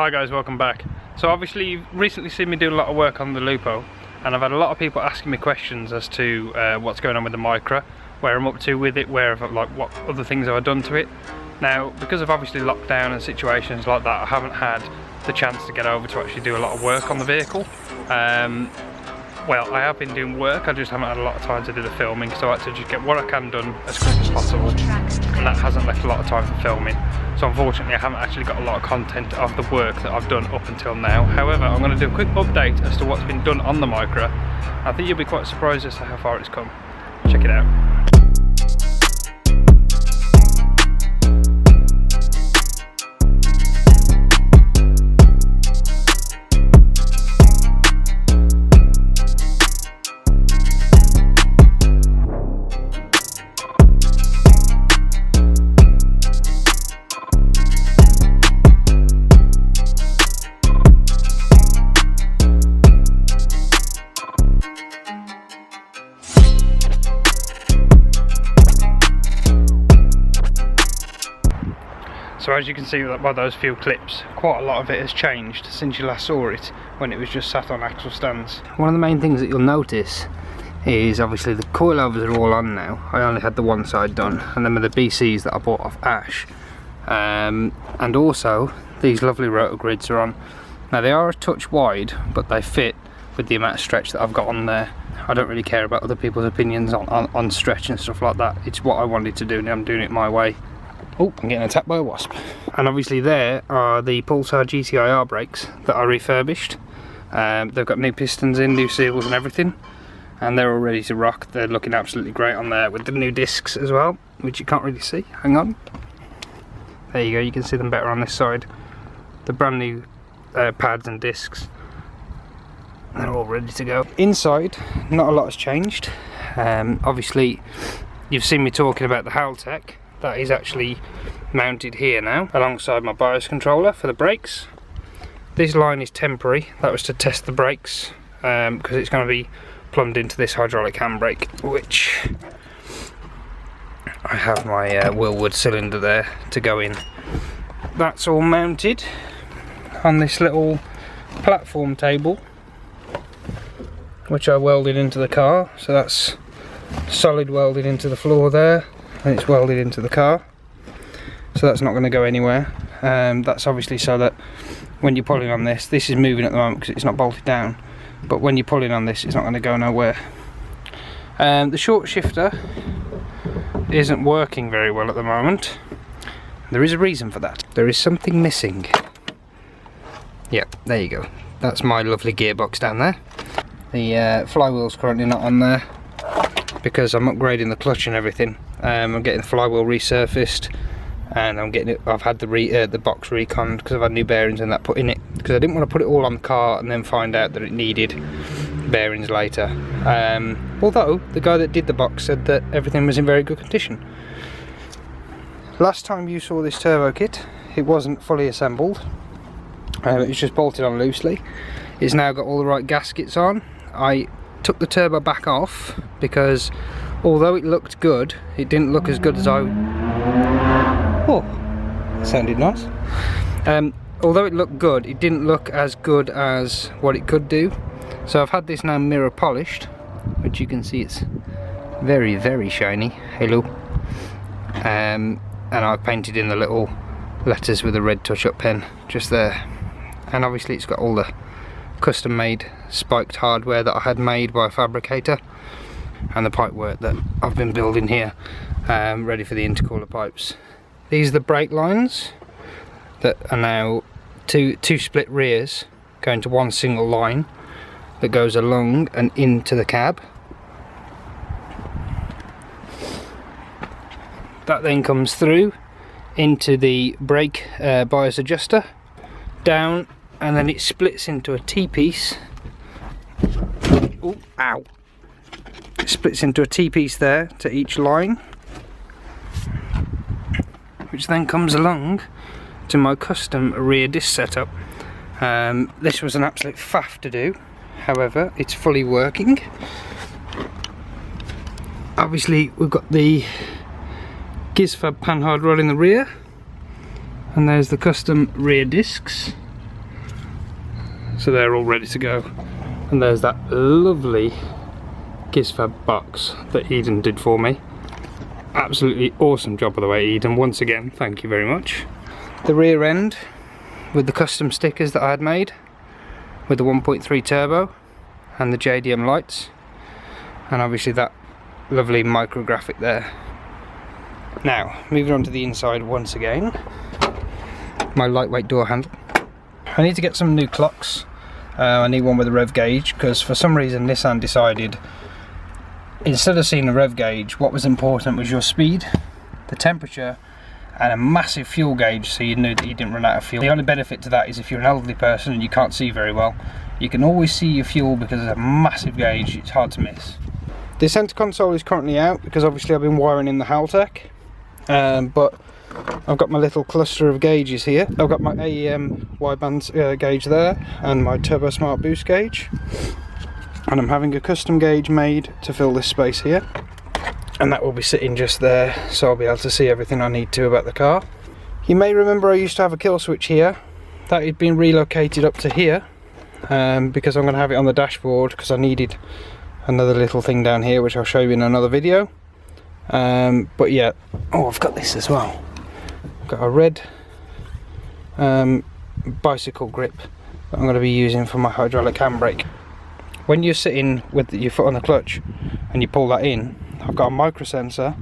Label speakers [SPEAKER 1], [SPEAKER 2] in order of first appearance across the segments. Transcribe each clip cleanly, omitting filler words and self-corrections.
[SPEAKER 1] Hi guys, welcome back. So obviously you've recently seen me do a lot of work on the Lupo, and I've had a lot of people asking me questions as to what's going on with the Micra, where I'm up to with it, like what other things have I done to it. Now, because of obviously lockdown and situations like that, I haven't had the chance to get over to actually do a lot of work on the vehicle. Well, I have been doing work, I just haven't had a lot of time to do the filming, so I had to just get what I can done as quick as possible, and that hasn't left a lot of time for filming. So unfortunately I haven't actually got a lot of content of the work that I've done up until now. However, I'm going to do a quick update as to what's been done on the Micra. I think you'll be quite surprised as to how far it's come. Check it out. So as you can see by those few clips, quite a lot of it has changed since you last saw it when it was just sat on axle stands. One of the main things that you'll notice is obviously the coilovers are all on now. I only had the one side done, and then with the BCs that I bought off Ash. And also these lovely rotor grids are on. Now they are a touch wide, but they fit with the amount of stretch that I've got on there. I don't really care about other people's opinions on stretch and stuff like that. It's what I wanted to do and I'm doing it my way. Oh, I'm getting attacked by a wasp. And obviously there are the Pulsar GTIR brakes that I refurbished. They've got new pistons in, new seals and everything, and they're all ready to rock. They're looking absolutely great on there with the new discs as well, which you can't really see. Hang on. There you go, you can see them better on this side. The brand new pads and discs. They're all ready to go. Inside, not a lot has changed. Obviously, you've seen me talking about the Haltech. That is actually mounted here now alongside my BIOS controller for the brakes. This line is temporary. That was to test the brakes because it's going to be plumbed into this hydraulic handbrake, which I have my Willwood cylinder there to go in. That's all mounted on this little platform table which I welded into the car, so that's solid welded into the floor there. And it's welded into the car, so that's not going to go anywhere. That's obviously so that when you're pulling on this is moving at the moment because it's not bolted down, but when you're pulling on this it's not going to go nowhere. The short shifter isn't working very well at the moment. There is a reason for that. There is something missing. Yep, there you go. That's my lovely gearbox down there. The flywheel's currently not on there because I'm upgrading the clutch and everything. I'm getting the flywheel resurfaced, and I've had the box reconned because I've had new bearings and that put in it, because I didn't want to put it all on the car and then find out that it needed bearings later. Although the guy that did the box said that everything was in very good condition. Last time you saw this turbo kit, it wasn't fully assembled. It was just bolted on loosely. It's now got all the right gaskets on. I took the turbo back off because although it looked good, it didn't look as good as oh, that sounded nice. Although it looked good, it didn't look as good as what it could do. So I've had this now mirror polished, which you can see it's very, very shiny. Hello. And I've painted in the little letters with a red touch-up pen just there. And obviously it's got all the custom-made spiked hardware that I had made by a fabricator, and the pipework that I've been building here, ready for the intercooler pipes. These are the brake lines that are now two split rears going to one single line that goes along and into the cab. That then comes through into the brake bias adjuster, down, and then it splits into a T-piece. Oh, ow! It splits into a T-piece there to each line, which then comes along to my custom rear disc setup. This was an absolute faff to do, however it's fully working. Obviously we've got the Gizfab panhard rod in the rear, and there's the custom rear discs so they're all ready to go. And there's that lovely Gizfab box that Eden did for me. Absolutely awesome job, by the way, Eden. Once again, thank you very much. The rear end with the custom stickers that I had made with the 1.3 turbo and the JDM lights, and obviously that lovely Micra graphic there. Now, moving on to the inside once again. My lightweight door handle. I need to get some new clocks. I need one with a rev gauge, because for some reason Nissan decided, instead of seeing a rev gauge, what was important was your speed, the temperature, and a massive fuel gauge, so you knew that you didn't run out of fuel. The only benefit to that is if you're an elderly person and you can't see very well, you can always see your fuel because it's a massive gauge, it's hard to miss. The centre console is currently out because obviously I've been wiring in the Haltech, but I've got my little cluster of gauges here. I've got my AEM wideband gauge there and my Turbo Smart Boost gauge, and I'm having a custom gauge made to fill this space here, and that will be sitting just there, so I'll be able to see everything I need to about the car. You may remember I used to have a kill switch here. That had been relocated up to here because I'm going to have it on the dashboard, because I needed another little thing down here which I'll show you in another video. But yeah, oh, I've got this as well. I've got a red bicycle grip that I'm going to be using for my hydraulic handbrake. When you're sitting with your foot on the clutch and you pull that in, I've got a micro sensor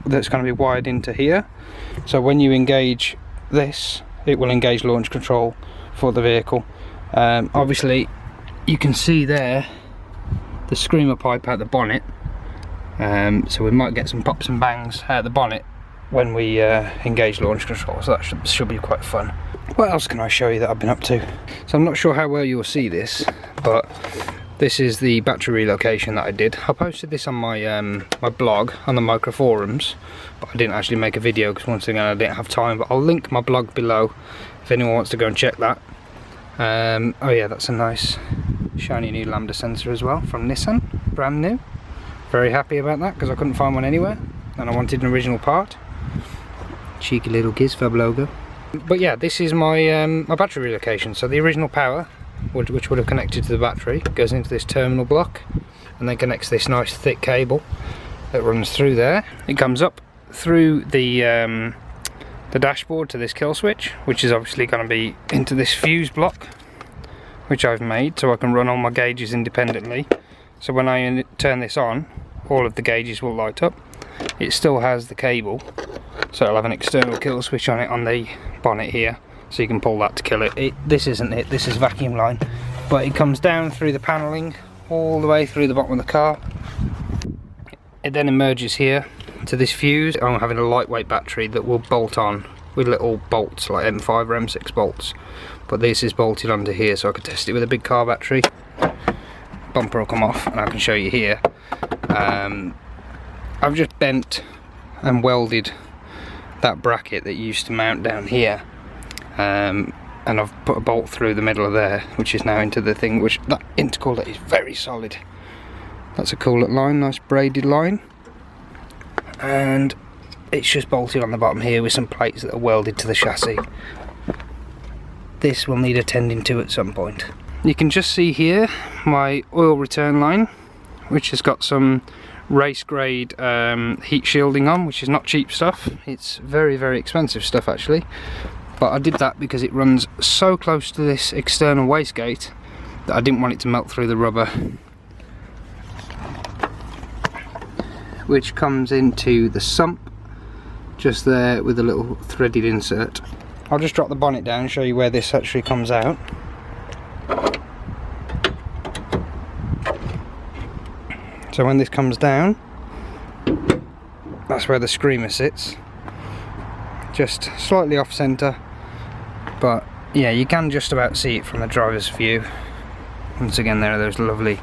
[SPEAKER 1] that's going to be wired into here, so when you engage this, it will engage launch control for the vehicle. Obviously you can see there the screamer pipe out the bonnet, so we might get some pops and bangs out the bonnet when we engage launch control, so that should be quite fun. What else can I show you that I've been up to? So I'm not sure how well you'll see this, but this is the battery relocation that I did. I posted this on my my blog on the Micra forums, but I didn't actually make a video because once again I didn't have time, but I'll link my blog below if anyone wants to go and check that. Oh yeah, that's a nice shiny new lambda sensor as well from Nissan, brand new. Very happy about that because I couldn't find one anywhere and I wanted an original part. Cheeky little Gizfab logo. But yeah, this is my my battery relocation. So the original power, which would have connected to the battery, goes into this terminal block and then connects this nice thick cable that runs through there. It comes up through the dashboard to this kill switch, which is obviously going to be into this fuse block which I've made so I can run all my gauges independently. So when I turn this on, all of the gauges will light up. It still has the cable, so it'll have an external kill switch on it on the bonnet here, so you can pull that to kill it. This isn't it, this is vacuum line, but it comes down through the panelling all the way through the bottom of the car. It then emerges here to this fuse. I'm having a lightweight battery that will bolt on with little bolts like M5 or M6 bolts, but this is bolted onto here so I could test it with a big car battery. Bumper will come off and I can show you here. I've just bent and welded that bracket that used to mount down here, and I've put a bolt through the middle of there, which is now into the thing, which that intercooler is very solid. That's a cool little line, nice braided line, and it's just bolted on the bottom here with some plates that are welded to the chassis. This will need attending to at some point. You can just see here my oil return line, which has got some race grade heat shielding on, which is not cheap stuff. It's very, very expensive stuff actually, but I did that because it runs so close to this external wastegate that I didn't want it to melt through the rubber, which comes into the sump just there with a little threaded insert. I'll just drop the bonnet down and show you where this actually comes out. So when this comes down, that's where the screamer sits, just slightly off centre, but yeah, you can just about see it from the driver's view. Once again, there are those lovely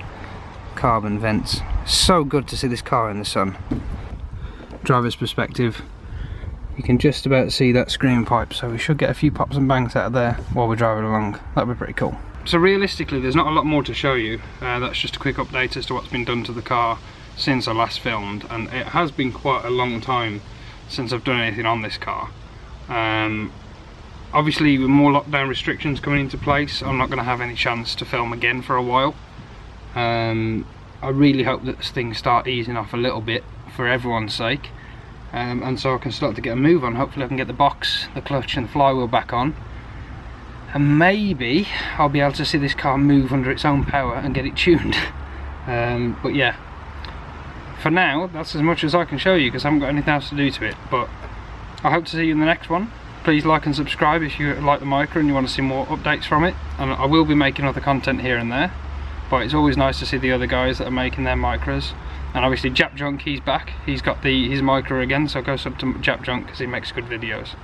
[SPEAKER 1] carbon vents. So good to see this car in the sun. Driver's perspective, you can just about see that screaming pipe, so we should get a few pops and bangs out of there while we're driving along. That'd be pretty cool. So realistically, there's not a lot more to show you. That's just a quick update as to what's been done to the car since I last filmed, and it has been quite a long time since I've done anything on this car. Obviously with more lockdown restrictions coming into place, I'm not going to have any chance to film again for a while. I really hope that things start easing off a little bit for everyone's sake, and so I can start to get a move on. Hopefully I can get the box, the clutch and the flywheel back on, and maybe I'll be able to see this car move under its own power and get it tuned. But yeah, for now that's as much as I can show you because I haven't got anything else to do to it. But I hope to see you in the next one. Please like and subscribe if you like the Micra and you want to see more updates from it, and I will be making other content here and there, but it's always nice to see the other guys that are making their Micras. And obviously Jap Junk, he's back, he's got his Micra again, so go sub to Jap Junk because he makes good videos.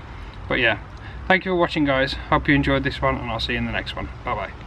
[SPEAKER 1] But yeah, thank you for watching guys, hope you enjoyed this one, and I'll see you in the next one. Bye bye.